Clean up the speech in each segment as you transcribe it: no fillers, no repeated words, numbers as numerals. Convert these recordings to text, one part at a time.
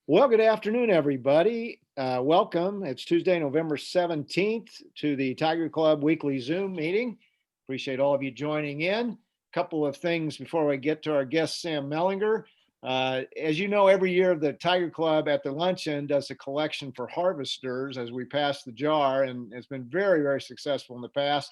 Well, good afternoon, everybody. Welcome. It's Tuesday, November 17th to the Tiger Club weekly Zoom meeting. Appreciate all of you joining in. A couple of things before we get to our guest, Sam Mellinger. As you know, every year the Tiger Club at the luncheon does a collection for harvesters as we pass the jar, and it's been very, very successful in the past.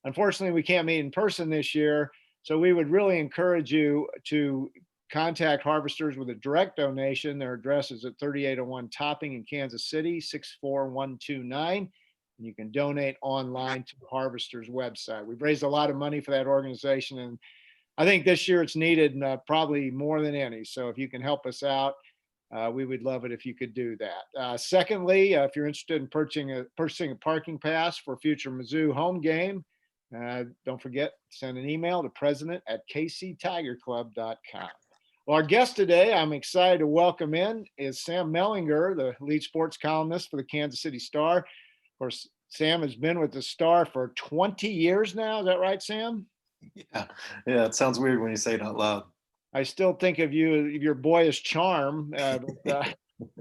Unfortunately, we can't meet in person this year, so we would really encourage you to contact harvesters with a direct donation. Their address is at 3801 Topping in Kansas City, 64129. And you can donate online to Harvester's website. We've raised a lot of money for that organization, and I think this year it's needed probably more than any. So if you can help us out, we would love it if you could do that. Secondly, if you're interested in purchasing a parking pass for a future Mizzou home game, don't forget, send an email to president@kctigerclub.com. Well, our guest today, I'm excited to welcome in, is Sam Mellinger, the lead sports columnist for the Kansas City Star. Of course, Sam has been with the Star for 20 years now. Is that right, Sam? Yeah, yeah. It sounds weird when you say it out loud. I still think of you, your boyish charm, a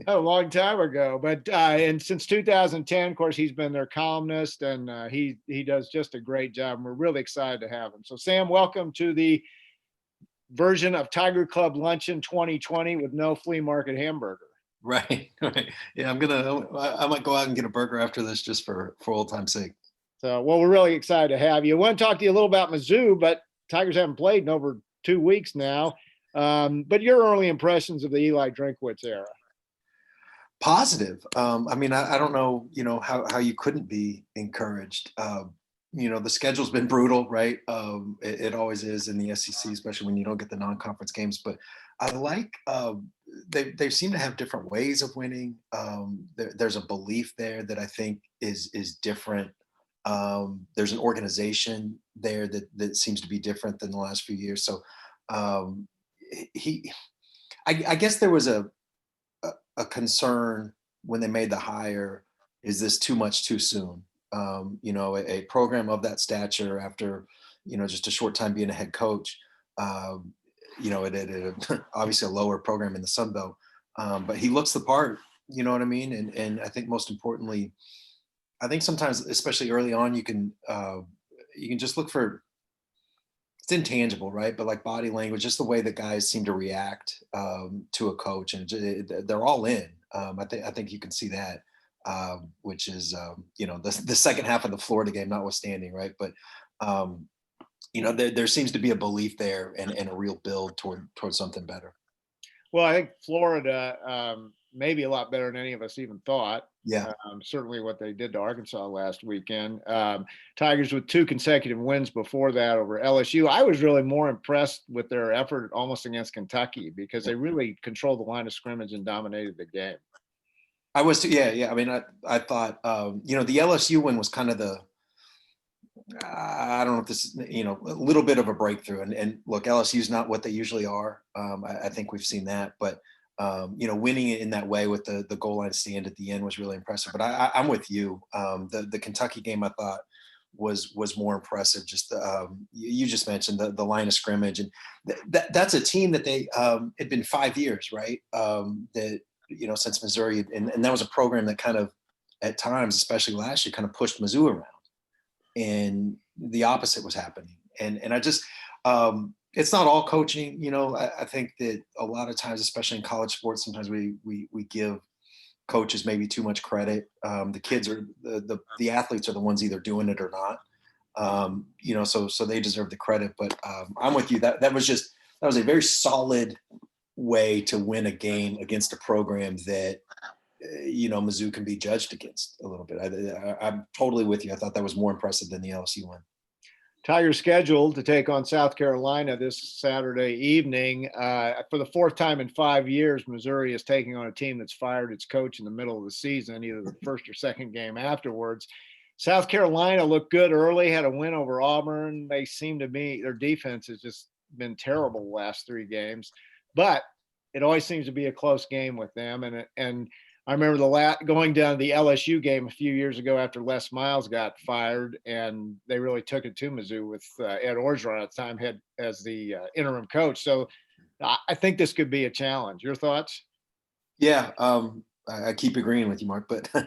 long time ago. But and since 2010, of course, he's been their columnist, and he does just a great job. And we're really excited to have him. So, Sam, welcome to the version of Tiger Club Luncheon 2020 with no flea market hamburger. Right, right. Yeah, I might go out and get a burger after this just for old time's sake. So, well, we're really excited to have you. I want to talk to you a little about Mizzou, but Tigers haven't played in over 2 weeks now. But your early impressions of the Eli Drinkwitz era? Positive. I mean, I don't know, how you couldn't be encouraged. The schedule's been brutal, right? It always is in the SEC, especially when you don't get the non-conference games. But I like they seem to have different ways of winning. There's a belief there that I think is different. There's an organization there that seems to be different than the last few years. So um, I guess there was a concern when they made the hire. Is this too much too soon? A program of that stature after, just a short time being a head coach, it obviously a lower program in the Sun Belt, but he looks the part, you know what I mean? And I think most importantly, I think sometimes, especially early on, you can just look for, it's intangible, right? But like body language, just the way that guys seem to react to a coach, and they're all in. I think you can see that, which is the second half of the Florida game, notwithstanding, right? But there seems to be a belief there and a real build toward something better. Well, I think Florida may be a lot better than any of us even thought. Yeah. Certainly what they did to Arkansas last weekend. Tigers with 2 consecutive wins before that over LSU. I was really more impressed with their effort almost against Kentucky because they really controlled the line of scrimmage and dominated the game. I was too, yeah. I mean, I thought, the LSU win was kind of I don't know if this, a little bit of a breakthrough. And look, LSU's not what they usually are. I think we've seen that, but winning it in that way with the goal line stand at the end was really impressive. But I'm with you. The Kentucky game I thought was more impressive. Just you just mentioned the line of scrimmage, and that's a team that they had been 5 years, right? That since Missouri, and that was a program that kind of at times, especially last year, kind of pushed Mizzou around, and the opposite was happening. And I just it's not all coaching. I think that a lot of times, especially in college sports, sometimes we give coaches maybe too much credit. The kids are the athletes are the ones either doing it or not. So they deserve the credit. But I'm with you. That was a very solid way to win a game against a program that Mizzou can be judged against a little bit. I'm totally with you. I thought that was more impressive than the LSU one. Tigers scheduled to take on South Carolina this Saturday evening. For the fourth time in 5 years, Missouri is taking on a team that's fired its coach in the middle of the season, either the first or second game afterwards. South Carolina looked good early, had a win over Auburn. They seem to be, their defense has just been terrible the last 3 games, but it always seems to be a close game with them. And I remember going down to the LSU game a few years ago after Les Miles got fired, and they really took it to Mizzou with Ed Orgeron at the time as the interim coach. So I think this could be a challenge. Your thoughts? Yeah, I keep agreeing with you, Mark, but I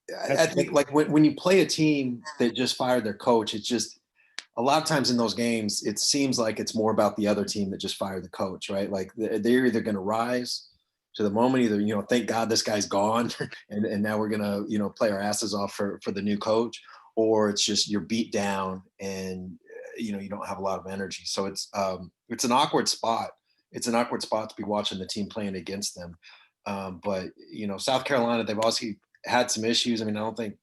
That's think like when you play a team that just fired their coach, it's just a lot of times in those games, it seems like it's more about the other team that just fired the coach, right? Like they're either going to rise to the moment, either, thank God this guy's gone and now we're going to, play our asses off for the new coach, or it's just you're beat down and, you don't have a lot of energy. So it's an awkward spot. It's an awkward spot to be watching the team playing against them. But, South Carolina, they've also had some issues. I mean, I don't think,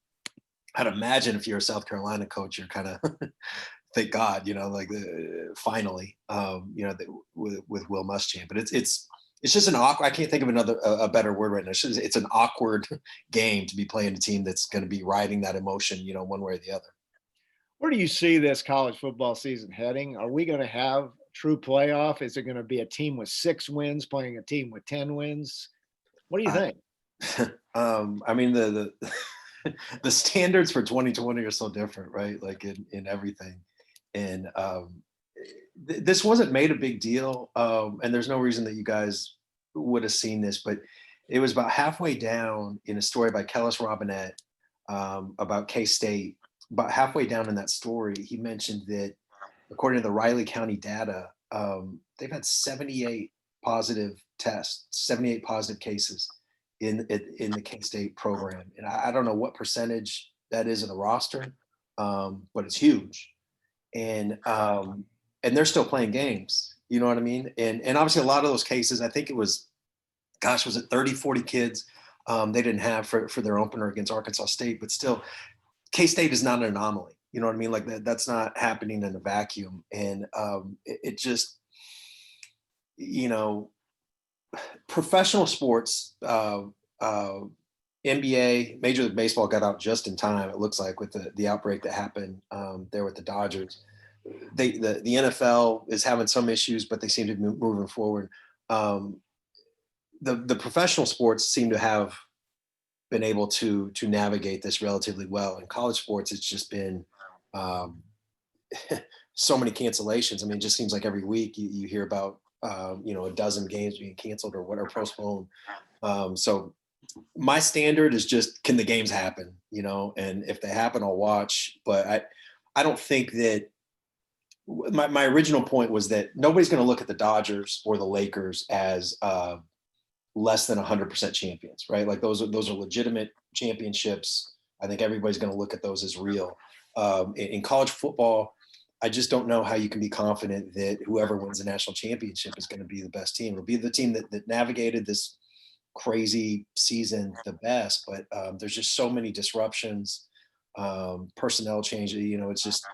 I'd imagine if you're a South Carolina coach, you're kind of thank God, like finally, with Will Muschamp. But it's just an awkward. I can't think of a better word right now. It's an awkward game to be playing a team that's going to be riding that emotion, one way or the other. Where do you see this college football season heading? Are we going to have true playoff? Is it going to be a team with 6 wins playing a team with 10 wins? What do you I, think? I mean the standards for 2020 are so different, right? Like in everything, and this wasn't made a big deal, and there's no reason that you guys would have seen this, but it was about halfway down in a story by Kellis Robinette about K-State. About halfway down in that story, he mentioned that according to the Riley County data, they've had 78 positive tests, 78 positive cases in the K-State program, and I don't know what percentage that is of the roster, but it's huge, and they're still playing games. You know what I mean? And obviously a lot of those cases, I think it was, gosh, was it 30, 40 kids they didn't have for their opener against Arkansas State, but still K-State is not an anomaly. You know what I mean? Like that's not happening in a vacuum. And it just, you know, professional sports, NBA, Major League Baseball got out just in time. It looks like with the outbreak that happened there with the Dodgers. The NFL is having some issues, but they seem to be moving forward. Um, the professional sports seem to have been able to navigate this relatively well. In college sports, it's just been um, so many cancellations. I mean, it just seems like every week you hear about a dozen games being canceled or whatever postponed. So my standard is just, can the games happen? And if they happen, I'll watch. But I don't think that my original point was that nobody's going to look at the Dodgers or the Lakers as less than 100% champions, right? Like those are legitimate championships. I think everybody's going to look at those as real. In college football, I just don't know how you can be confident that whoever wins the national championship is going to be the best team. It'll be the team that navigated this crazy season the best, but there's just so many disruptions, personnel changes. It's just,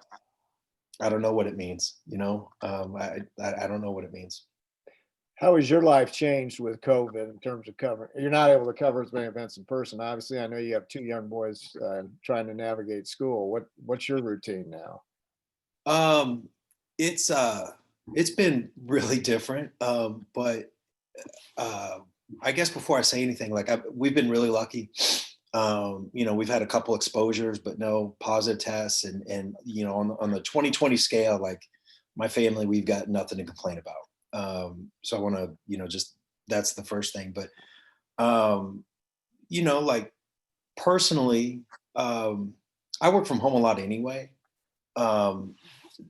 I don't know what it means. I don't know what it means. How has your life changed with COVID in terms of covering? You're not able to cover as many events in person. Obviously, I know you have 2 young boys trying to navigate school. What's your routine now? Um, it's it's been really different. But uh, I guess before I say anything, like we've been really lucky. We've had a couple exposures, but no positive tests, and on the 2020 scale, like my family, we've got nothing to complain about. So I want to, just that's the first thing. But like personally, I work from home a lot anyway. Um,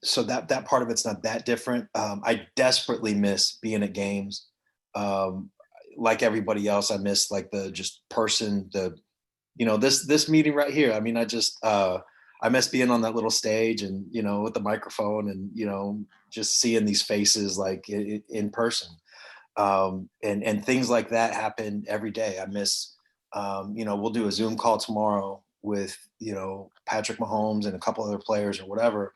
so that part of it's not that different. I desperately miss being at games. Um, like everybody else, I miss like the just person, this meeting right here. I mean, I miss being on that little stage and with the microphone and just seeing these faces like in person. And things like that happen every day. I miss, we'll do a Zoom call tomorrow with Patrick Mahomes and a couple other players or whatever.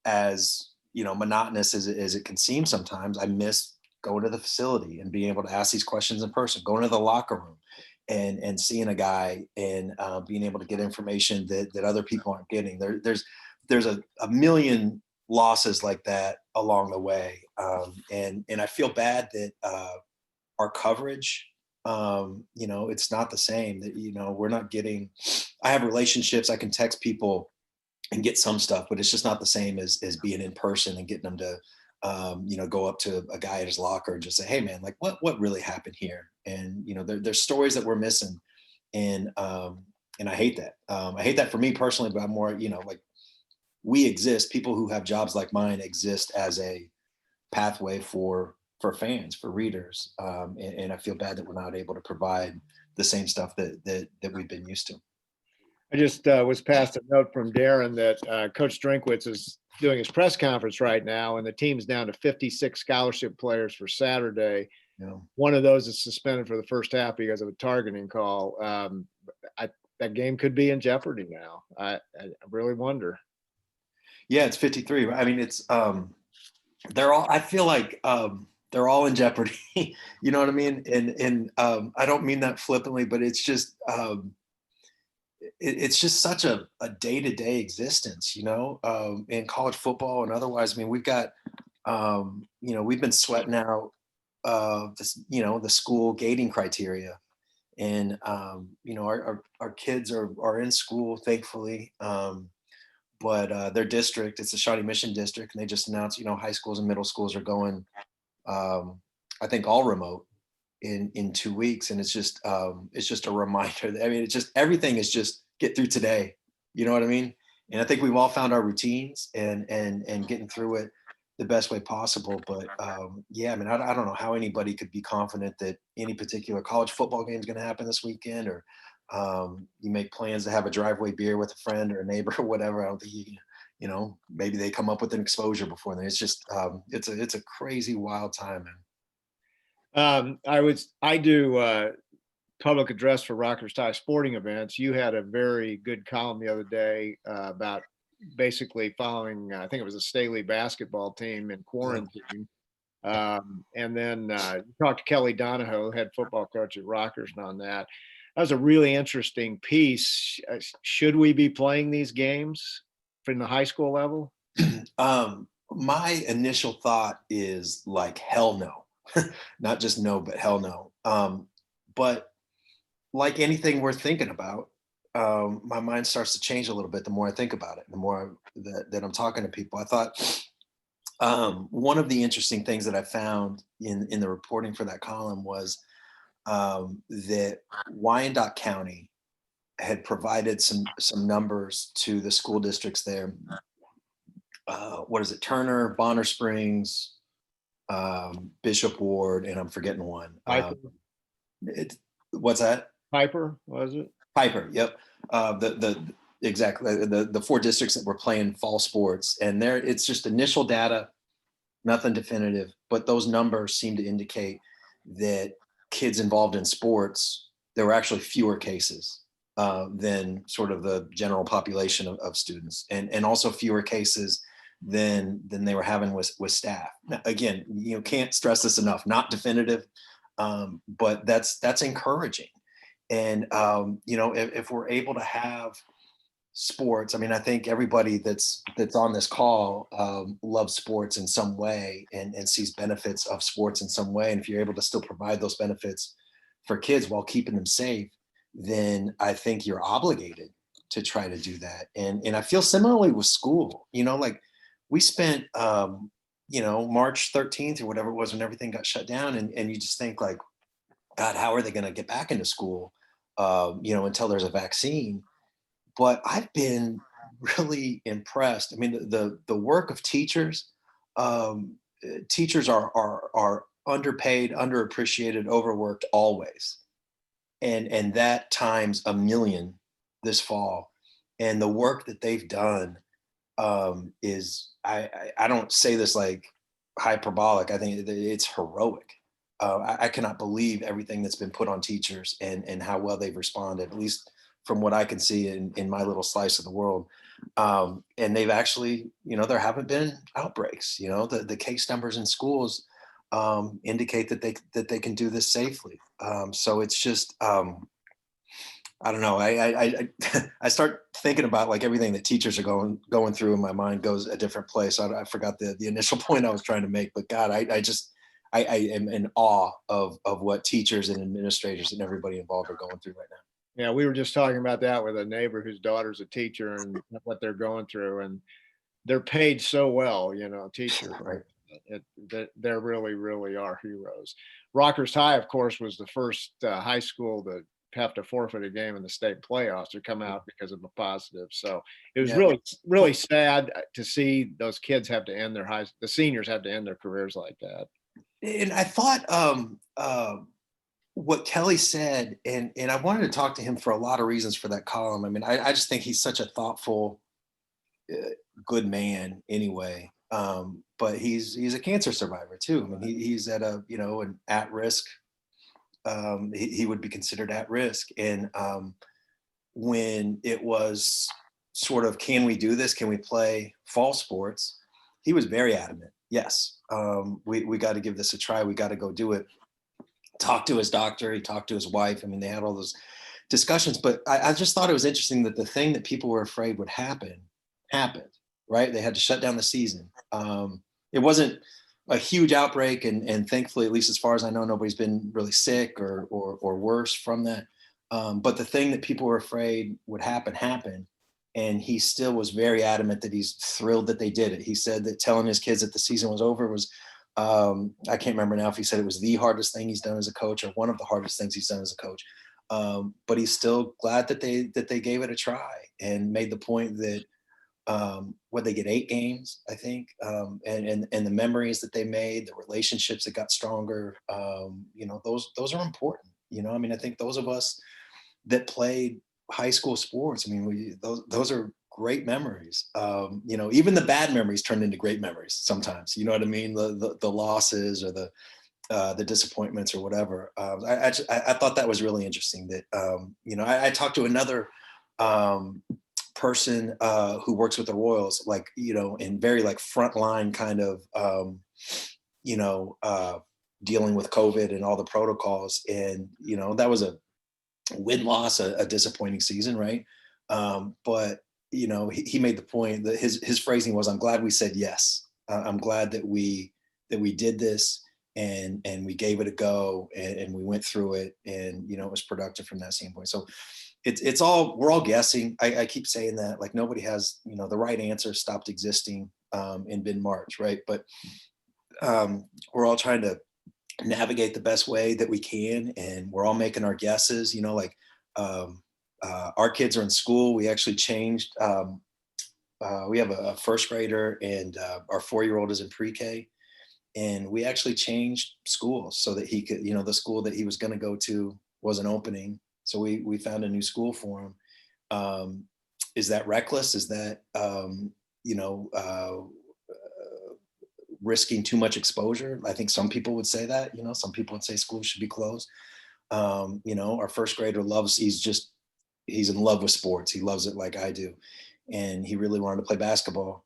As monotonous as it can seem sometimes, I miss going to the facility and being able to ask these questions in person, going to the locker room and seeing a guy and being able to get information that other people aren't getting. There's a million losses like that along the way, and I feel bad that our coverage, it's not the same. That we're not getting. I have relationships. I can text people and get some stuff, but it's just not the same as being in person and getting them to go up to a guy at his locker and just say, hey man, like what really happened here? And, there's stories that we're missing. And I hate that. I hate that for me personally, but I'm more, like we exist, people who have jobs like mine exist as a pathway for fans, for readers. And I feel bad that we're not able to provide the same stuff that we've been used to. I just was passed a note from Darren that Coach Drinkwitz is doing his press conference right now, and the team's down to 56 scholarship players for Saturday. One of those is suspended for the first half because of a targeting call. That game could be in jeopardy now. I really wonder. Yeah, it's 53. I mean, it's they're all. I feel like they're all in jeopardy. You know what I mean? And I don't mean that flippantly, but it's just it's just such a day-to-day existence, in college football and otherwise. I mean, we've got we've been sweating out this, the school gating criteria. And our kids are in school, thankfully. But their district, it's the Shawnee Mission district, and they just announced, high schools and middle schools are going, I think, all remote in 2 weeks. And it's just a reminder. I mean, it's just, everything is just get through today. You know what I mean? And I think we've all found our routines and getting through it the best way possible. But yeah, I mean, I don't know how anybody could be confident that any particular college football game is going to happen this weekend, or you make plans to have a driveway beer with a friend or a neighbor or whatever. I don't think maybe they come up with an exposure before then. It's just it's a crazy, wild time, man. I do public address for Rockers Tie sporting events. You had a very good column the other day about basically following, I think it was a Staley basketball team in quarantine. And then you talked to Kelly Donahoe, head football coach at Rockers, on that. That was a really interesting piece. Should we be playing these games from the high school level? My initial thought is like, hell no. Not just no, but hell no. But like anything worth thinking about, my mind starts to change a little bit the more I think about it, the more that I'm talking to people. I thought one of the interesting things that I found in the reporting for that column was that Wyandotte County had provided some numbers to the school districts there. What is it? Turner, Bonner Springs, Bishop Ward, and I'm forgetting one. What's that? Piper, was it? Piper, yep. Exactly the 4 districts that were playing fall sports, and there it's just initial data, nothing definitive, but those numbers seem to indicate that kids involved in sports, there were actually fewer cases than sort of the general population of students, and also fewer cases than they were having with staff. Now, again, can't stress this enough, not definitive, but that's encouraging. And if we're able to have sports, I mean, I think everybody that's on this call loves sports in some way and sees benefits of sports in some way. And if you're able to still provide those benefits for kids while keeping them safe, then I think you're obligated to try to do that. And I feel similarly with school. Like we spent March 13th or whatever it was when everything got shut down, and you just think like, God, how are they going to get back into school until there's a vaccine? But I've been really impressed. I mean, the work of teachers, teachers are underpaid, underappreciated, overworked always. And that times a million this fall. And the work that they've done is, I don't say this like hyperbolic. I think it's heroic. I cannot believe everything that's been put on teachers and how well they've responded, at least from what I can see in my little slice of the world. And they've actually, there haven't been outbreaks. The case numbers in schools indicate that they can do this safely. So it's just, I don't know. I start thinking about like everything that teachers are going through, and my mind goes a different place. I forgot the initial point I was trying to make, but God, I am in awe of what teachers and administrators and everybody involved are going through right now. Yeah, we were just talking about that with a neighbor whose daughter's a teacher and what they're going through, and they're paid so well, teacher. Right. There really, really are heroes. Rockers High, of course, was the first high school to have to forfeit a game in the state playoffs or come out because of a positive. So it was Yeah. really, really sad to see those kids have to end the seniors have to end their careers like that. And I thought what Kelly said, and I wanted to talk to him for a lot of reasons for that column. I mean, I just think he's such a thoughtful, good man anyway. But he's a cancer survivor too. I mean, he's at an at risk. He would be considered at risk. And when it was sort of, can we do this? Can we play fall sports? He was very adamant. Yes, we got to give this a try. We got to go do it. Talked to his doctor. He talked to his wife. I mean, they had all those discussions. But I just thought it was interesting that the thing that people were afraid would happen happened. Right? They had to shut down the season. It wasn't a huge outbreak, and thankfully, at least as far as I know, nobody's been really sick or worse from that. But the thing that people were afraid would happen happened. And he still was very adamant that he's thrilled that they did it. He said that telling his kids that the season was over was, I can't remember now if he said it was the hardest thing he's done as a coach or one of the hardest things he's done as a coach. But he's still glad that they gave it a try and made the point that what they get 8 games, I think, and the memories that they made, the relationships that got stronger, those are important. I mean, I think those of us that played high school sports, I mean, those are great memories. Even the bad memories turned into great memories sometimes. You know what I mean? The losses or the disappointments or whatever. I thought that was really interesting. That I talked to another person who works with the Royals, like in very like frontline kind of dealing with COVID and all the protocols, and that was a win-loss, a disappointing season, right? But he made the point that his phrasing was, "I'm glad we said yes. I'm glad that we did this and we gave it a go and we went through it, and it was productive from that standpoint." So we're all guessing. I keep saying that, like, nobody has the right answer stopped existing in mid-March, right? But we're all trying to navigate the best way that we can, and we're all making our guesses. Our kids are in school. We actually changed. We have a first grader, and our 4-year-old is in pre-K, and we actually changed schools so that he could, the school that he was going to go to wasn't opening, so we found a new school for him. Is that reckless? Is that risking too much exposure? I think some people would say that. Some people would say schools should be closed. Our first grader he's in love with sports. He loves it like I do, and he really wanted to play basketball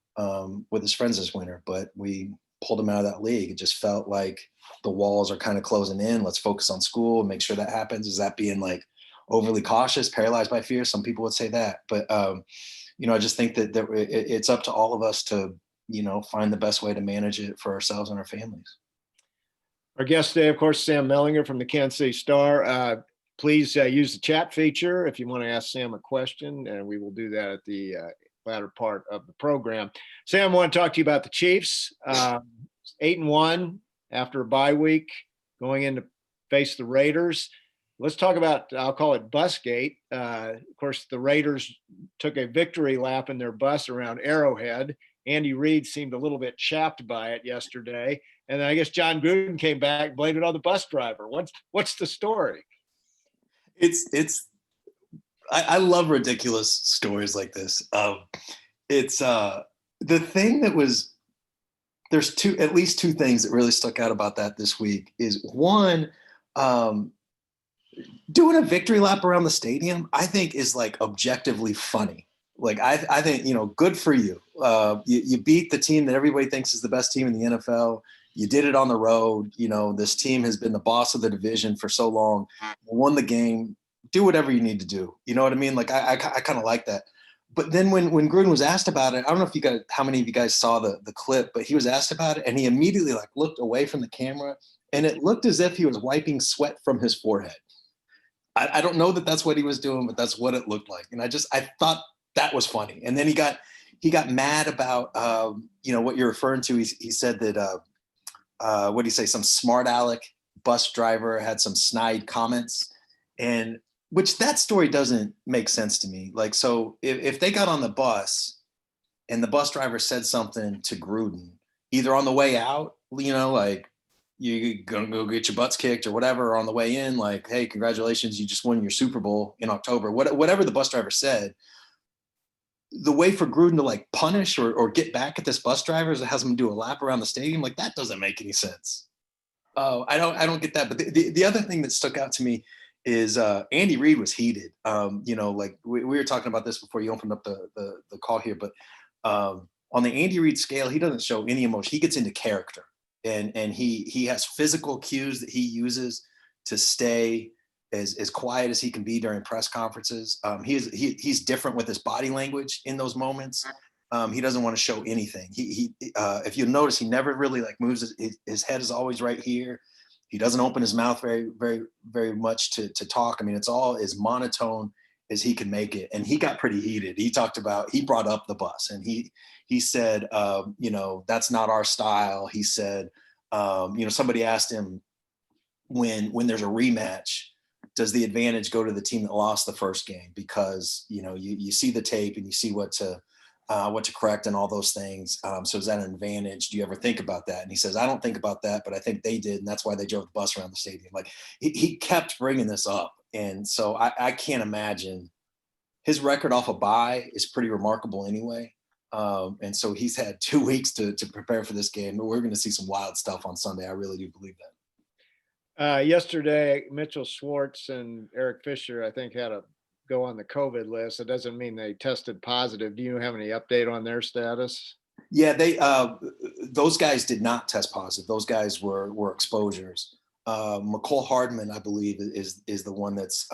with his friends this winter, but we pulled him out of that league. It just felt like the walls are kind of closing in. Let's focus on school and make sure that happens. Is that being like overly cautious, paralyzed by fear? Some people would say that, but I just think that it's up to all of us to find the best way to manage it for ourselves and our families. Our guest today, of course, Sam Mellinger from the Kansas City Star. Please use the chat feature if you want to ask Sam a question, and we will do that at the latter part of the program. Sam, I want to talk to you about the Chiefs. 8-1 after a bye week, going in to face the Raiders. Let's talk about, I'll call it Busgate. Of course, the Raiders took a victory lap in their bus around Arrowhead. Andy Reid seemed a little bit chapped by it yesterday. And then I guess John Gruden came back, blamed it on the bus driver. What's the story? I love ridiculous stories like this. It's the thing that was, there's at least two things that really stuck out about that this week. Is one, doing a victory lap around the stadium, I think is like objectively funny. Like I think, good for you. You beat the team that everybody thinks is the best team in the NFL. You did it on the road. This team has been the boss of the division for so long. You won the game. Do whatever you need to do. You know what I mean? Like I kind of like that. But then when Gruden was asked about it, I don't know how many of you guys saw the clip, but he was asked about it and he immediately like looked away from the camera, and it looked as if he was wiping sweat from his forehead. I don't know that that's what he was doing, but that's what it looked like. And I thought that was funny. And then he got mad about what you're referring to. He said that what do you say? Some smart aleck bus driver had some snide comments, and which that story doesn't make sense to me. Like, so if they got on the bus and the bus driver said something to Gruden, either on the way out, like you gonna go get your butts kicked or whatever, or on the way in, like, hey, congratulations, you just won your Super Bowl in October. Whatever the bus driver said, the way for Gruden to like punish or get back at this bus driver is to have him do a lap around the stadium. Like, that doesn't make any sense. Oh, I don't get that. But the other thing that stuck out to me is Andy Reid was heated. Like we were talking about this before you opened up the call here, but on the Andy Reid scale, he doesn't show any emotion. He gets into character, and he has physical cues that he uses to stay as quiet as he can be during press conferences. He's different with his body language in those moments. He doesn't want to show anything. If you notice, he never really like moves. His head is always right here. He doesn't open his mouth very, very, very much to talk. I mean, it's all as monotone as he can make it. And he got pretty heated. He brought up the bus, and he said, that's not our style. He said, somebody asked him when there's a rematch, does the advantage go to the team that lost the first game? Because, you see the tape and you see what to correct and all those things. So is that an advantage? Do you ever think about that? And he says, I don't think about that, but I think they did. And that's why they drove the bus around the stadium. Like, he kept bringing this up. And so I can't imagine. His record off a bye is pretty remarkable anyway. And so he's had 2 weeks to prepare for this game. But we're going to see some wild stuff on Sunday. I really do believe that. Yesterday, Mitchell Schwartz and Eric Fisher, I think, had to go on the COVID list. It doesn't mean they tested positive. Do you have any update on their status? Yeah, those guys did not test positive. Those guys were exposures. McCole Hardman, I believe, is the one that's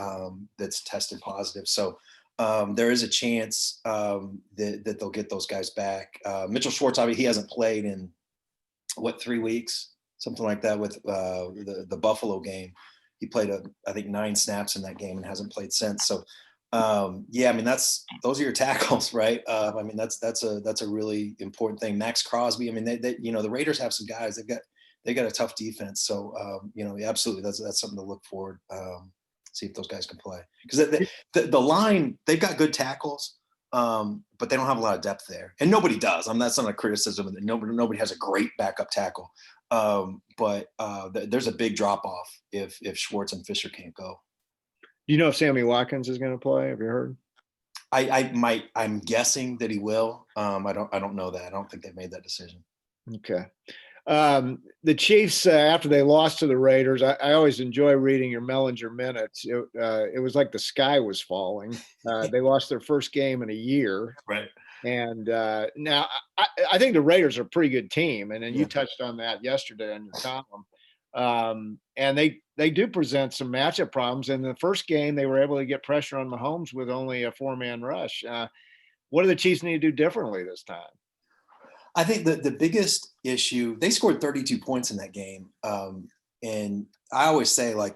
tested positive. So there is a chance that they'll get those guys back. Mitchell Schwartz, obviously, he hasn't played in 3 weeks, something like that, with the Buffalo game. He played I think 9 snaps in that game and hasn't played since. So yeah, I mean, those are your tackles, right? I mean, that's a really important thing. Max Crosby. I mean, they the Raiders have some guys. They got a tough defense. So yeah, absolutely, that's something to look forward. See if those guys can play, because the line, they've got good tackles, but they don't have a lot of depth there, and nobody does. That's not a criticism. That nobody has a great backup tackle, but there's a big drop off if Schwartz and Fisher can't go. Do you know if Sammy Watkins is going to play? Have you heard? I'm guessing that he will. I don't know that. I don't think they've made that decision. Okay. The Chiefs, after they lost to the Raiders, I always enjoy reading your Mellinger minutes. It was like the sky was falling. They lost their first game in a year. Right. And now I think the Raiders are a pretty good team. And then you Yeah. touched on that yesterday in your column. And they do present some matchup problems. In the first game, they were able to get pressure on Mahomes with only a 4-man rush. What do the Chiefs need to do differently this time? I think the biggest issue, they scored 32 points in that game. And I always say, like,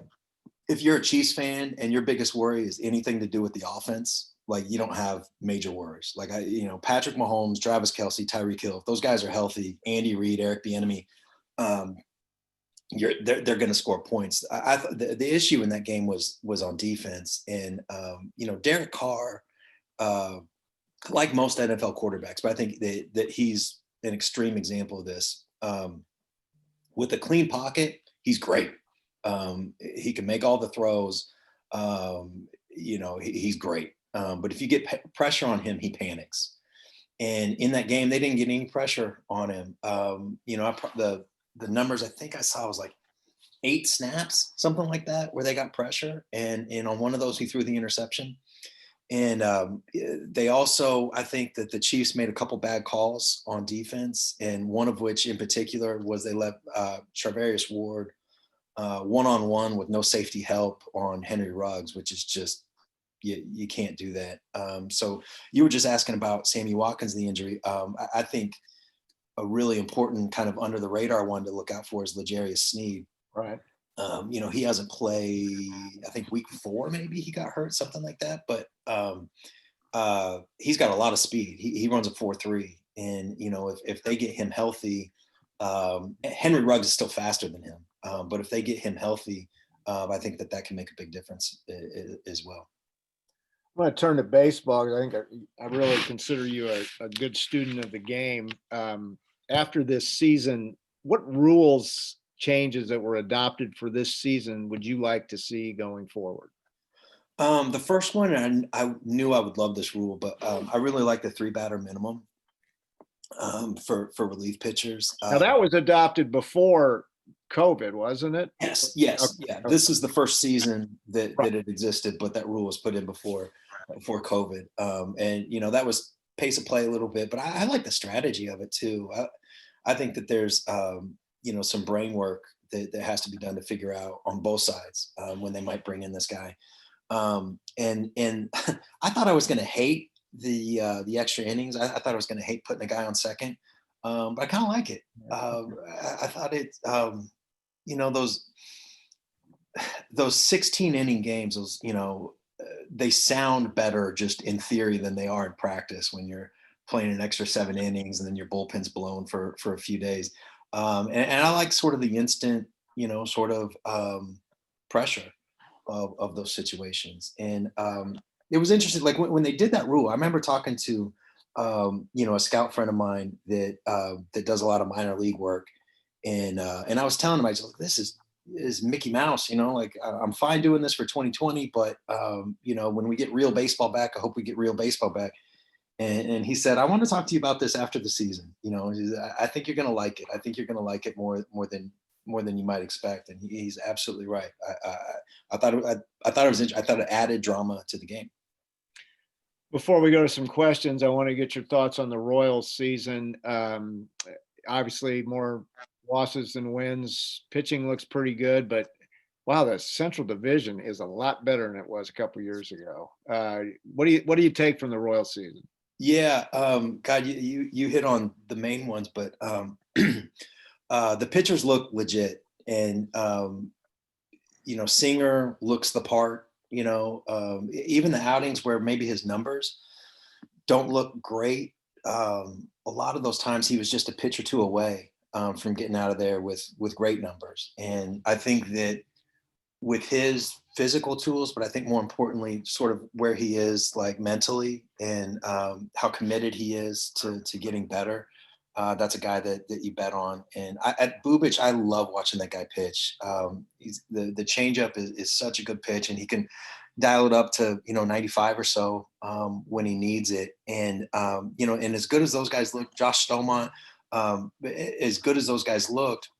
if you're a Chiefs fan and your biggest worry is anything to do with the offense, like, you don't have major worries. Like, Patrick Mahomes, Travis Kelce, Tyreek Hill, if those guys are healthy, Andy Reid, Eric Bieniemy, they're going to score points. I thought the issue in that game was on defense, and Derek Carr, like most NFL quarterbacks, but I think that he's an extreme example of this. With a clean pocket, he's great. He can make all the throws. He's great. But if you get pressure on him, he panics. And in that game, they didn't get any pressure on him. The numbers I think I saw was like 8 snaps, something like that, where they got pressure. And on one of those, he threw the interception. And they also, I think that the Chiefs made a couple bad calls on defense, and one of which in particular was they let Charvarius Ward one-on-one with no safety help on Henry Ruggs, which is just, you can't do that. So you were just asking about Sammy Watkins, the injury. I think a really important kind of under the radar one to look out for is L'Jarius Sneed. Right. He hasn't played, I think week 4, maybe he got hurt, something like that. But he's got a lot of speed. He runs a 4.3. And, if they get him healthy, Henry Ruggs is still faster than him, but if they get him healthy, I think that can make a big difference as well. I'm going to turn to baseball because I think I really consider you a good student of the game. After this season, what rules changes that were adopted for this season would you like to see going forward? The first one, and I knew I would love this rule, but I really like the 3-batter minimum for relief pitchers. Now that was adopted before COVID, wasn't it? Yes, Okay. yeah. This is the first season that Right. it existed, but that rule was put in before COVID. And that was pace of play a little bit, but I like the strategy of it too. I think that there's some brain work that has to be done to figure out on both sides when they might bring in this guy. And I thought I was going to hate the extra innings. I thought I was going to hate putting a guy on second, but I kind of like it. I thought it. Those 16 inning games. They sound better just in theory than they are in practice when you're playing an extra 7 innings and then your bullpen's blown for a few days. And I like sort of the instant, sort of pressure of those situations. And it was interesting, like when they did that rule, I remember talking to a scout friend of mine that does a lot of minor league work, and I was telling him, I was like, this is Mickey Mouse, like I'm fine doing this for 2020, but when we get real baseball back, I hope we get real baseball back. And he said, I want to talk to you about this after the season. I think you're going to like it. I think you're going to like it more than you might expect. And he's absolutely right. I thought it was interesting. I thought it added drama to the game. Before we go to some questions, I want to get your thoughts on the Royals season. Obviously, more losses than wins. Pitching looks pretty good, but wow, the Central Division is a lot better than it was a couple years ago. What do you take from the Royals season? Yeah, God, you hit on the main ones, but the pitchers look legit, and Singer looks the part. Even the outings where maybe his numbers don't look great. A lot of those times he was just a pitch or two away from getting out of there with great numbers, and I think that with his physical tools, but I think more importantly, sort of where he is like mentally and how committed he is to getting better. That's a guy that you bet on. And at Bubic, I love watching that guy pitch. He's the changeup is such a good pitch, and he can dial it up to 95 or so when he needs it. And and as good as those guys look, Josh Stomont, as good as those guys looked,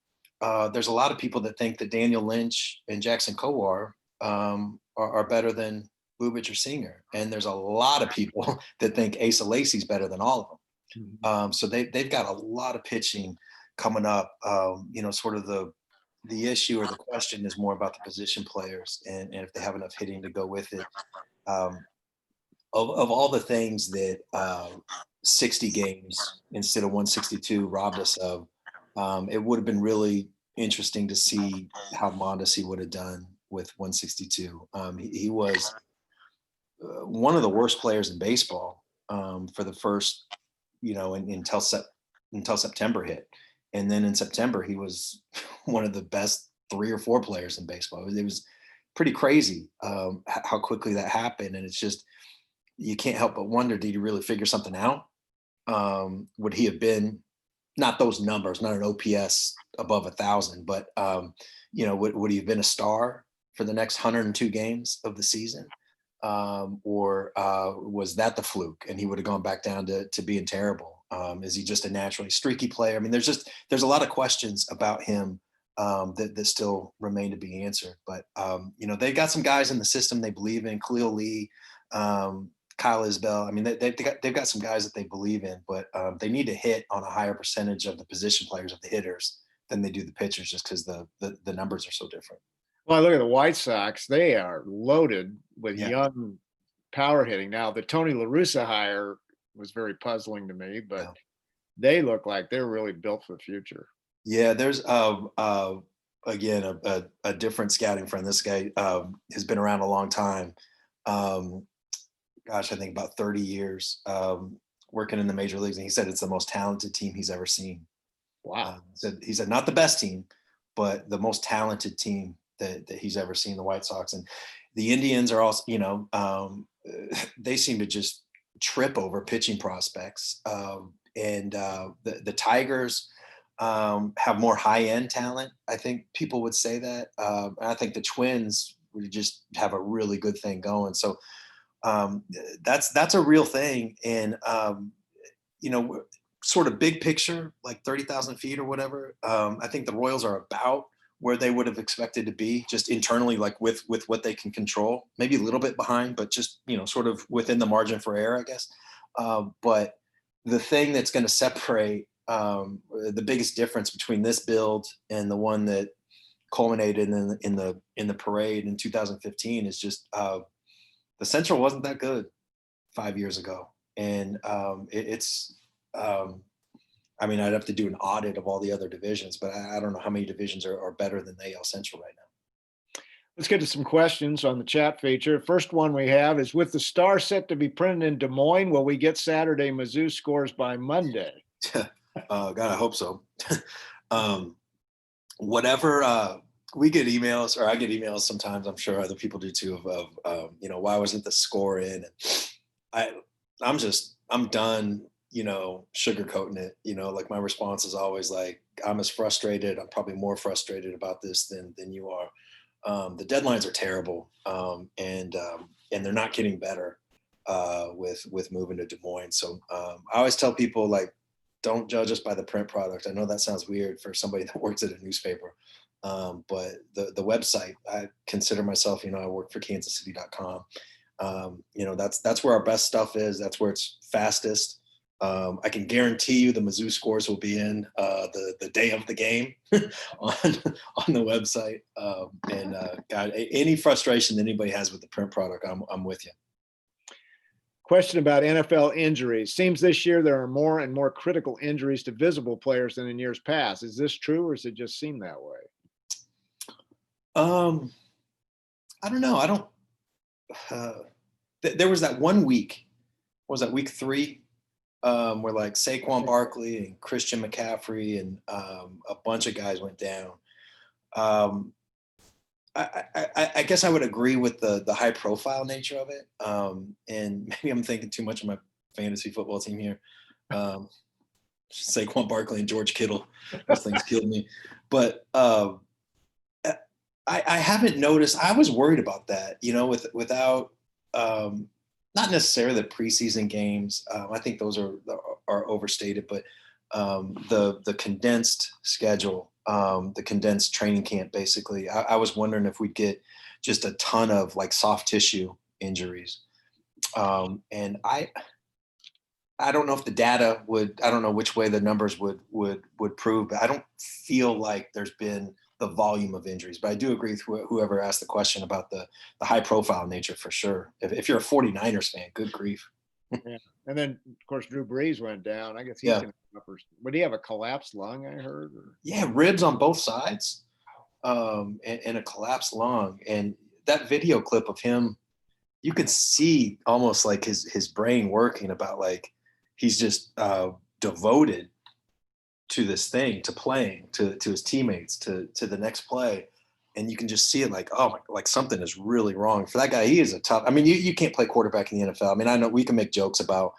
there's a lot of people that think that Daniel Lynch and Jackson Kowar are better than Bubic or Singer, and there's a lot of people that think Asa Lacy's better than all of them. So they've got a lot of pitching coming up. Sort of the issue or the question is more about the position players and if they have enough hitting to go with it. Of all the things that 60 games instead of 162 robbed us of, it would have been really interesting to see how Mondesi would have done with 162. He was one of the worst players in baseball for the first, until September hit. And then in September, he was one of the best 3 or 4 players in baseball. It was pretty crazy how quickly that happened. And it's just, you can't help but wonder, did he really figure something out? Would he have been, not those numbers, not an OPS above 1,000, but would he have been a star for the next 102 games of the season? Or was that the fluke and he would have gone back down to being terrible? Is he just a naturally streaky player? I mean, there's a lot of questions about him that still remain to be answered. But they've got some guys in the system they believe in. Khalil Lee, Kyle Isbell. I mean, they've got some guys that they believe in, but they need to hit on a higher percentage of the position players, of the hitters, than they do the pitchers, just because the numbers are so different. Well, I look at the White Sox; they are loaded with Yeah. young power hitting. Now, the Tony La Russa hire was very puzzling to me, but Yeah. they look like they're really built for the future. Yeah, there's again a different scouting friend. This guy has been around a long time. Gosh, I think about 30 years working in the major leagues, and he said it's the most talented team he's ever seen. Wow. He said not the best team, but the most talented team that he's ever seen, the White Sox. And the Indians are also, they seem to just trip over pitching prospects. The Tigers have more high-end talent. I think people would say that. And I think the Twins would just have a really good thing going. So that's a real thing. And, sort of big picture, like 30,000 feet or whatever. I think the Royals are about where they would have expected to be, just internally, like with what they can control, maybe a little bit behind, but just, sort of within the margin for error, I guess. But the thing that's going to separate the biggest difference between this build and the one that culminated in the parade in 2015 is just the Central wasn't that good 5 years ago. And I'd have to do an audit of all the other divisions, but I don't know how many divisions are better than the AL Central right now. Let's get to some questions on the chat feature. First one we have is, with the Star set to be printed in Des Moines, will we get Saturday Mizzou scores by Monday? God, I hope so. Whatever, we get emails, or I get emails sometimes, I'm sure other people do too, of why wasn't the score in? I'm done, sugarcoating it. Like, my response is always like, I'm as frustrated, I'm probably more frustrated about this than you are. The deadlines are terrible, and they're not getting better with moving to Des Moines. So I always tell people, like, don't judge us by the print product. I know that sounds weird for somebody that works at a newspaper, but the website, I consider myself, I work for kansascity.com. That's where our best stuff is. That's where it's fastest. I can guarantee you the Mizzou scores will be in the day of the game on the website. God, any frustration that anybody has with the print product, I'm with you. Question about NFL injuries. Seems this year there are more and more critical injuries to visible players than in years past. Is this true, or does it just seem that way? I don't know. I don't. There was that one week. What was that, week 3? Where like Saquon Barkley and Christian McCaffrey and a bunch of guys went down. I guess I would agree with the high profile nature of it. And maybe I'm thinking too much of my fantasy football team here. Saquon Barkley and George Kittle, those things killed me. But I haven't noticed. I was worried about that, without not necessarily the preseason games. I think those are overstated, but the condensed schedule, the condensed training camp, basically. I was wondering if we'd get just a ton of like soft tissue injuries. And I don't know if the data would, I don't know which way the numbers would prove, but I don't feel like there's been the volume of injuries. But I do agree with whoever asked the question about the high profile nature, for sure. If you're a 49ers fan, good grief. Yeah. And then, of course, Drew Brees went down. I guess he's going to suffer. Would he have a collapsed lung, I heard? Or? Yeah, ribs on both sides, and a collapsed lung. And that video clip of him, you could see almost like his brain working about, like, he's just devoted to this thing, to playing, to his teammates, to the next play. And you can just see it like, oh, like something is really wrong. For that guy, he is a tough. I mean, you can't play quarterback in the NFL. I mean, I know we can make jokes about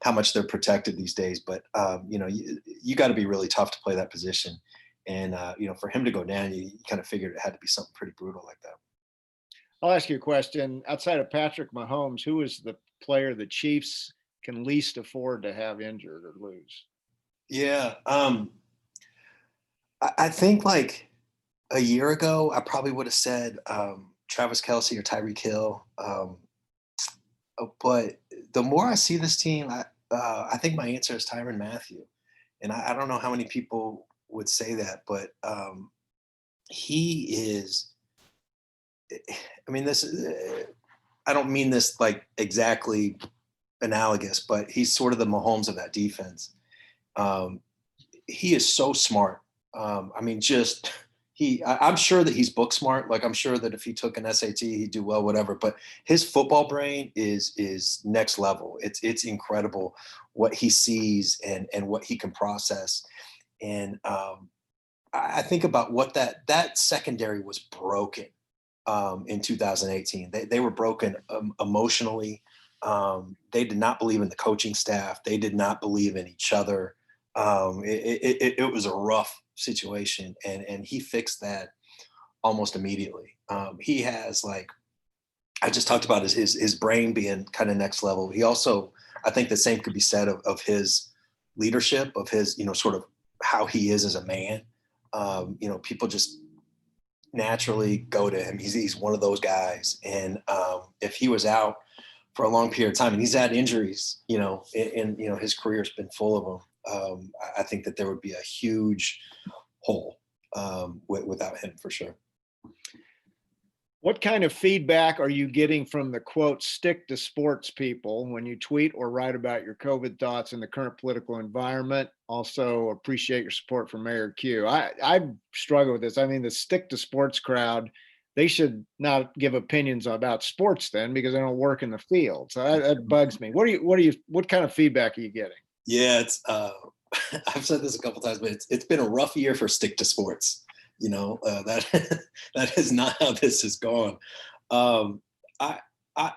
how much they're protected these days, but you got to be really tough to play that position. And for him to go down, you kind of figured it had to be something pretty brutal like that. I'll ask you a question. Outside of Patrick Mahomes, who is the player the Chiefs can least afford to have injured or lose? Yeah, I think like a year ago, I probably would have said Travis Kelce or Tyreek Hill. But the more I see this team, I think my answer is Tyrann Mathieu. And I don't know how many people would say that, but he is. I mean, I don't mean this like exactly analogous, but he's sort of the Mahomes of that defense. He is so smart. I mean, I'm sure that he's book smart. Like, I'm sure that if he took an SAT, he'd do well, whatever. But his football brain is next level. It's incredible what he sees and what he can process. And I think about what that secondary was broken in 2018. They were broken emotionally. They did not believe in the coaching staff. They did not believe in each other. It was a rough situation, and he fixed that almost immediately. He has like I just talked about his brain being kind of next level. He also, I think the same could be said of his leadership, of his, sort of how he is as a man. People just naturally go to him. He's one of those guys. And if he was out for a long period of time, and he's had injuries, and his career's been full of them. I think that there would be a huge hole without him for sure. What kind of feedback are you getting from the quote stick to sports people when you tweet or write about your COVID thoughts in the current political environment? Also appreciate your support for Mayor Q. I struggle with this. I mean, the stick to sports crowd, they should not give opinions about sports then because they don't work in the field. So that bugs me. What kind of feedback are you getting? Yeah, it's I've said this a couple times, but it's been a rough year for stick to sports. That that is not how this has gone. Um, I, I,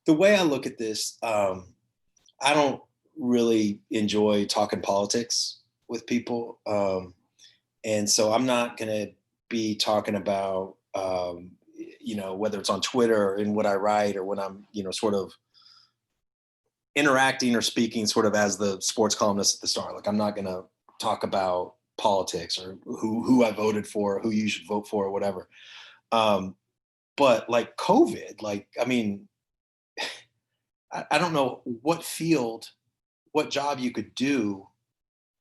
the way I look at this, I don't really enjoy talking politics with people, and so I'm not going to be talking about, whether it's on Twitter or in what I write or when I'm, sort of interacting or speaking sort of as the sports columnist at the Star. Like I'm not going to talk about politics or who I voted for, who you should vote for, or whatever. But like COVID, like I mean, I don't know what job you could do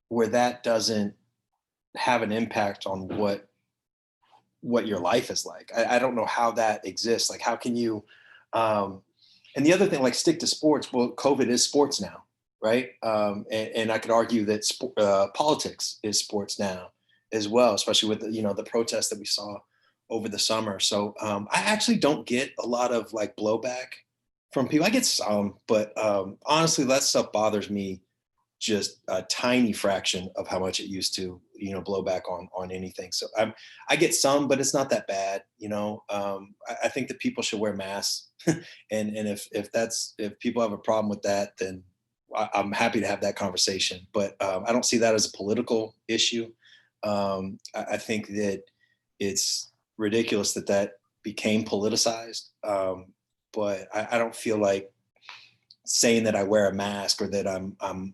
where that doesn't have an impact on what your life is like. I don't know how that exists. Like how can you? And the other thing, like stick to sports. Well, COVID is sports now, right? And I could argue that politics is sports now as well, especially with the protests that we saw over the summer. So I actually don't get a lot of like blowback from people. I get some, but honestly, that stuff bothers me just a tiny fraction of how much it used to, blow back on anything. So I get some, but it's not that bad. I think that people should wear masks, and if people have a problem with that, then I'm happy to have that conversation. But I don't see that as a political issue. I think that it's ridiculous that became politicized. But I don't feel like saying that I wear a mask or that I'm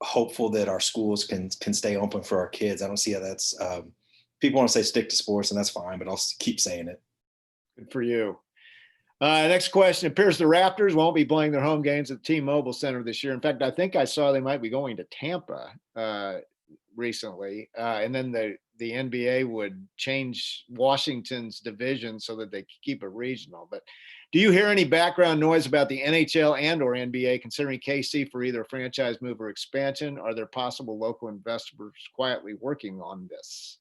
hopeful that our schools can stay open for our kids. I don't see how that's. People want to say stick to sports, and that's fine, but I'll keep saying it. Good for you. Next question. It appears the Raptors won't be playing their home games at the T-Mobile Center this year. In fact, I think I saw they might be going to Tampa recently, and then the NBA would change Washington's division so that they could keep it regional. But do you hear any background noise about the NHL and or NBA considering KC for either a franchise move or expansion? Are there possible local investors quietly working on this?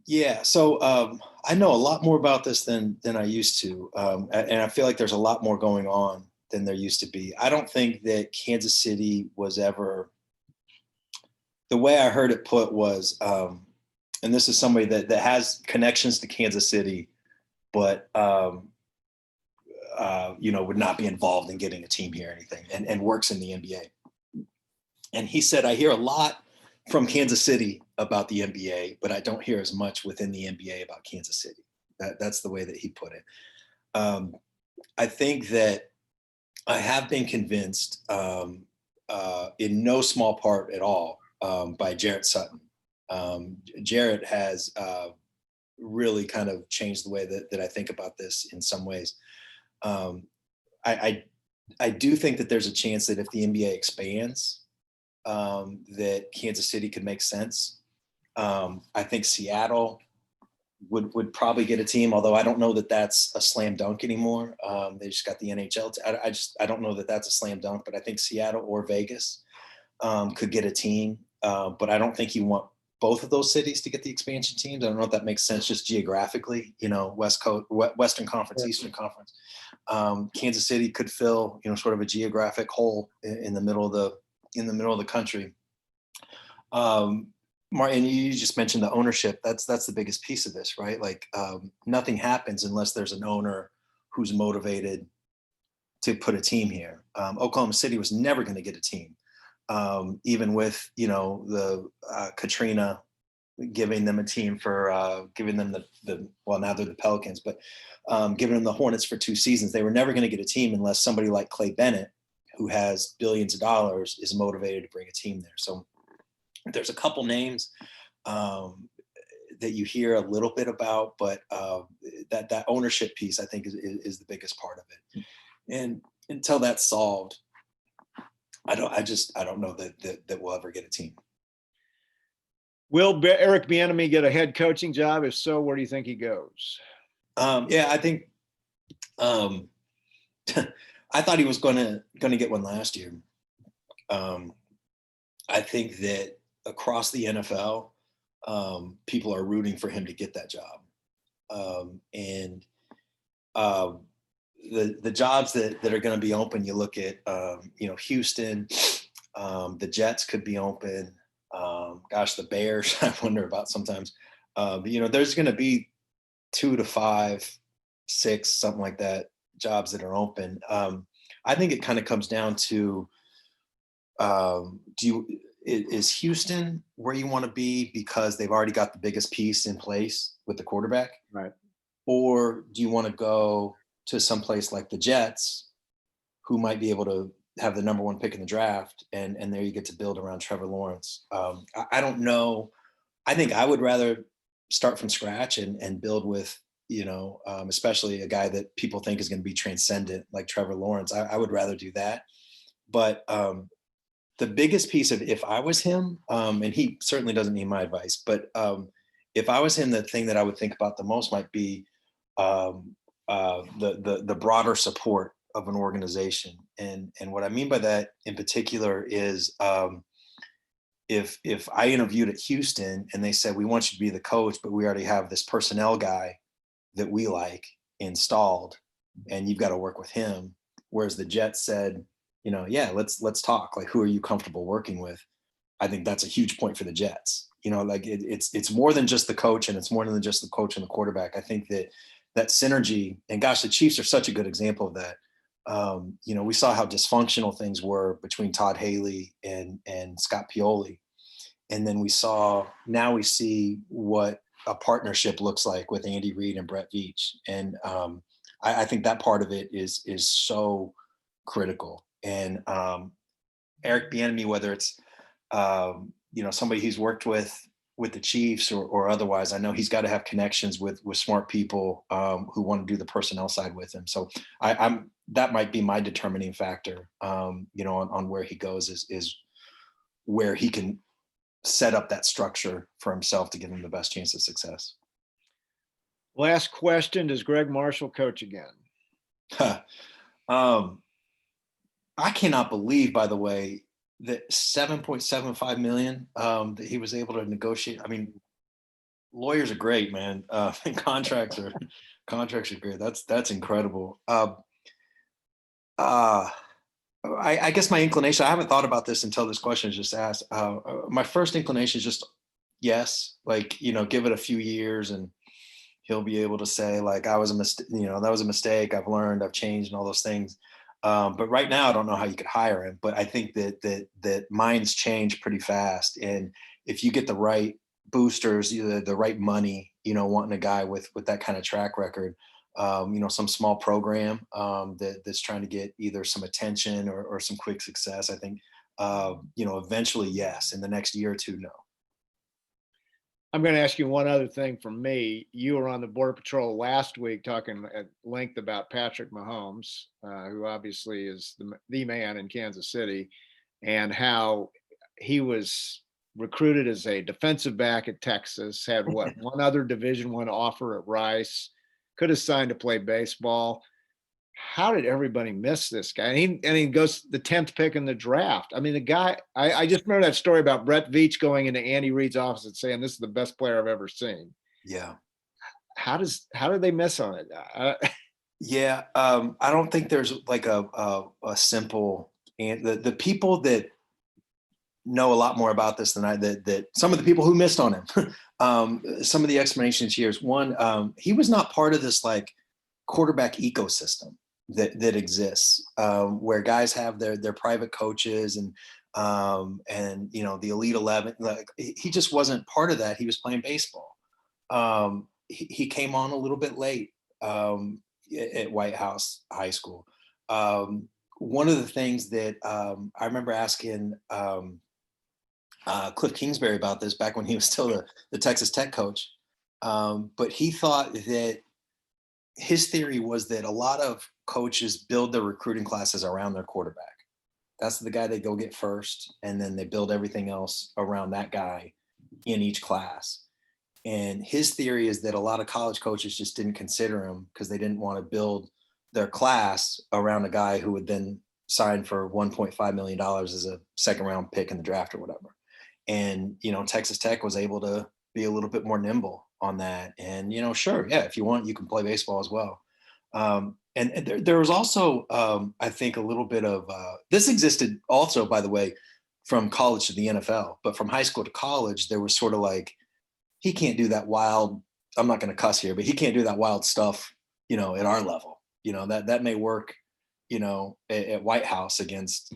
Yeah, so I know a lot more about this than I used to, and I feel like there's a lot more going on than there used to be. I don't think that Kansas City was ever. The way I heard it put was, and this is somebody that has connections to Kansas City, but would not be involved in getting a team here or anything, and works in the NBA. And he said, I hear a lot from Kansas City about the NBA, but I don't hear as much within the NBA about Kansas City. That's the way that he put it. I think that I have been convinced, in no small part at all, by Jarrett Sutton. Jarrett has really kind of changed the way that I think about this in some ways. I do think that there's a chance that if the NBA expands, that Kansas City could make sense. I think Seattle would probably get a team, although I don't know that that's a slam dunk anymore. They just got the NHL. I don't know that that's a slam dunk, but I think Seattle or Vegas could get a team. But I don't think you want both of those cities to get the expansion teams. I don't know if that makes sense just geographically, West Coast, Western Conference, Eastern Conference. Kansas City could fill, sort of a geographic hole in the middle of the country. Martin, you just mentioned the ownership. That's the biggest piece of this, right? Like nothing happens unless there's an owner who's motivated to put a team here. Oklahoma City was never going to get a team, even with the Katrina giving them a team for giving them the well, now they're the Pelicans, but giving them the Hornets for 2 seasons. They were never going to get a team unless somebody like Clay Bennett, who has billions of dollars, is motivated to bring a team there. So there's a couple names that you hear a little bit about, but that ownership piece, I think, is the biggest part of it. And until that's solved, I don't know that we'll ever get a team. Will Eric Bieniemy get a head coaching job? If so, where do you think he goes? Yeah, I think I thought he was going to get one last year. I think that across the NFL, people are rooting for him to get that job. And the jobs that are going to be open, you look at, Houston, the Jets could be open. Gosh, the Bears, I wonder about sometimes. There's going to be 2 to 5, 6, something like that, jobs that are open. I think it kind of comes down to, is Houston where you want to be because they've already got the biggest piece in place with the quarterback? Right. Or do you want to go to some place like the Jets, who might be able to have the number 1 pick in the draft, and there you get to build around Trevor Lawrence? I don't know. I think I would rather start from scratch and build with, especially a guy that people think is going to be transcendent like Trevor Lawrence. I would rather do that. But the biggest piece of, if I was him, and he certainly doesn't need my advice, but if I was him, the thing that I would think about the most might be the broader support of an organization. And what I mean by that in particular is, if I interviewed at Houston and they said, we want you to be the coach, but we already have this personnel guy that we like installed, and you've got to work with him. Whereas the Jets said, yeah, let's talk. Like, who are you comfortable working with? I think that's a huge point for the Jets. Like it's more than just the coach, and it's more than just the coach and the quarterback. I think that synergy, and gosh, the Chiefs are such a good example of that. We saw how dysfunctional things were between Todd Haley and Scott Pioli. And then now we see what a partnership looks like with Andy Reid and Brett Veach. And I think that part of it is so critical. And Eric Bieniemy, whether it's somebody he's worked with the Chiefs or otherwise, I know he's got to have connections with smart people who want to do the personnel side with him. So that might be my determining factor, on where he goes is where he can set up that structure for himself to give him the best chance of success. Last question: does Greg Marshall coach again? I cannot believe, by the way, that 7.75 million that he was able to negotiate. I mean, lawyers are great, man. And contracts are great. That's incredible. I guess my inclination, I haven't thought about this until this question is just asked. My first inclination is just yes, like, give it a few years and he'll be able to say, like, I was a mistake, that was a mistake. I've learned, I've changed, and all those things. But right now, I don't know how you could hire him. But I think that minds change pretty fast, and if you get the right boosters, the right money, wanting a guy with that kind of track record, some small program that's trying to get either some attention or some quick success, I think, eventually, yes. In the next year or two, no. I'm going to ask you one other thing from me. You were on the Border Patrol last week talking at length about Patrick Mahomes, who obviously is the man in Kansas City, and how he was recruited as a defensive back at Texas, had one other Division I offer at Rice, could have signed to play baseball. How did everybody miss this guy? And he goes the 10th pick in the draft. I mean, the guy, I just remember that story about Brett Veach going into Andy Reid's office and saying, this is the best player I've ever seen. Yeah. How did they miss on it? Yeah. I don't think there's like a simple, and the people that know a lot more about this than I, that some of the people who missed on him. Some of the explanations here is one, he was not part of this like quarterback ecosystem that exists, where guys have their private coaches and the Elite 11. Like he just wasn't part of that. He was playing baseball. He came on a little bit late at White House High School. One of the things that I remember asking Cliff Kingsbury about this back when he was still the Texas Tech coach, but he thought that his theory was that a lot of coaches build their recruiting classes around their quarterback. That's the guy they go get first, and then they build everything else around that guy in each class. And his theory is that a lot of college coaches just didn't consider him because they didn't want to build their class around a guy who would then sign for $1.5 million as a second round pick in the draft or whatever. And, Texas Tech was able to be a little bit more nimble on that. And, sure, yeah, if you want, you can play baseball as well. And there was also, I think, a little bit of this existed also, by the way, from college to the NFL, but from high school to college, there was sort of like, he can't do that wild, I'm not going to cuss here, but he can't do that wild stuff, at our level. That may work, at White House against,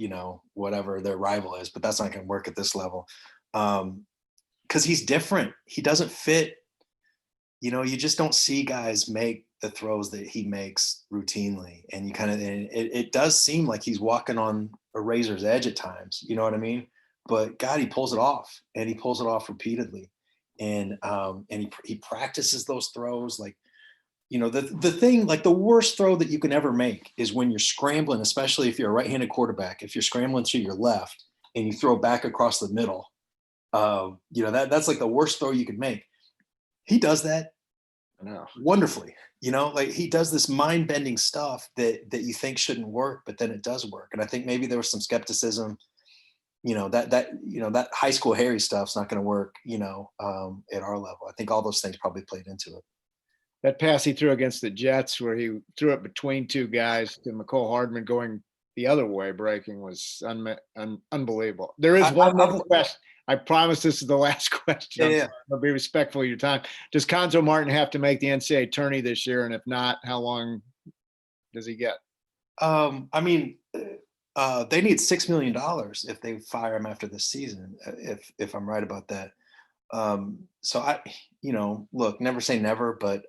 whatever their rival is, but that's not going to work at this level. Because he's different. He doesn't fit, you just don't see guys make the throws that he makes routinely. And you kind of, it does seem like he's walking on a razor's edge at times, you know what I mean? But God, he pulls it off, and he pulls it off repeatedly. And he practices those throws. Like, the thing, like the worst throw that you can ever make is when you're scrambling, especially if you're a right-handed quarterback, if you're scrambling to your left and you throw back across the middle, that's like the worst throw you could make. He does that wonderfully, like he does this mind-bending stuff that you think shouldn't work, but then it does work. And I think maybe there was some skepticism, that high school Harry stuff's not going to work, at our level. I think all those things probably played into it. That pass he threw against the Jets, where he threw it between two guys to McCole Hardman going the other way, breaking, was unbelievable. There is one more question. I promise this is the last question. Yeah. I'll be respectful of your time. Does Conzo Martin have to make the NCAA tourney this year? And if not, how long does he get? They need $6 million if they fire him after this season, if I'm right about that. So I, look, never say never, but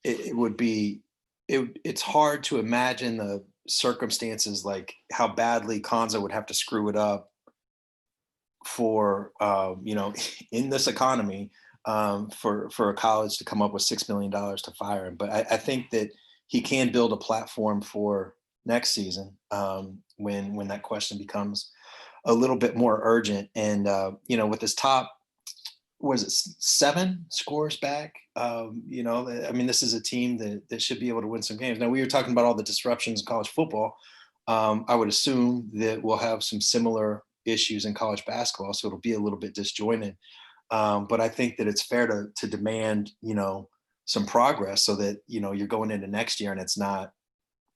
it's hard to imagine the circumstances, like how badly Konza would have to screw it up for, in this economy, for a college to come up with $6 million to fire him. But I think that he can build a platform for next season, when that question becomes a little bit more urgent. And with his top, was it 7 scores back? This is a team that should be able to win some games. Now, we were talking about all the disruptions in college football. I would assume that we'll have some similar issues in college basketball, so it'll be a little bit disjointed. But I think that it's fair to demand, some progress, so that, you're going into next year and it's not,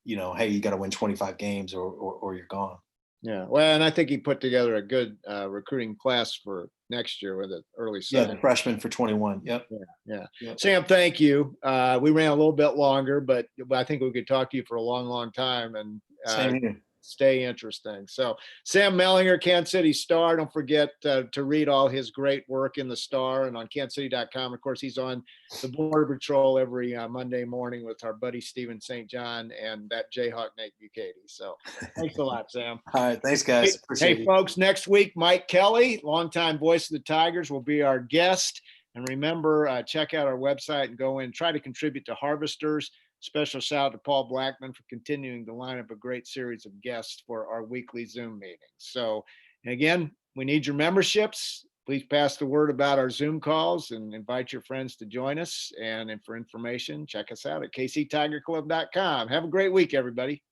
hey, you got to win 25 games or you're gone. Yeah. Well, and I think he put together a good recruiting class for next year with an early season. Yeah, the freshman for 21. Yep. Yeah. Yep. Sam, thank you. We ran a little bit longer, but I think we could talk to you for a long, long time, and Same here. Stay interesting. So Sam Mellinger, Kansas City Star. Don't forget to read all his great work in the Star and on kansascity.com. Of course, he's on the Border Patrol every Monday morning with our buddy Steven St. John and that Jayhawk Nate Bukaty. So thanks a lot, Sam. All right. Thanks, guys. Appreciate it. Folks, next week, Mike Kelly, longtime voice of the Tigers, will be our guest. And remember, check out our website and go in, try to contribute to Harvesters. Special shout out to Paul Blackman for continuing to line up a great series of guests for our weekly Zoom meetings. So, and again, we need your memberships. Please pass the word about our Zoom calls and invite your friends to join us. And for information, check us out at kctigerclub.com. Have a great week, everybody.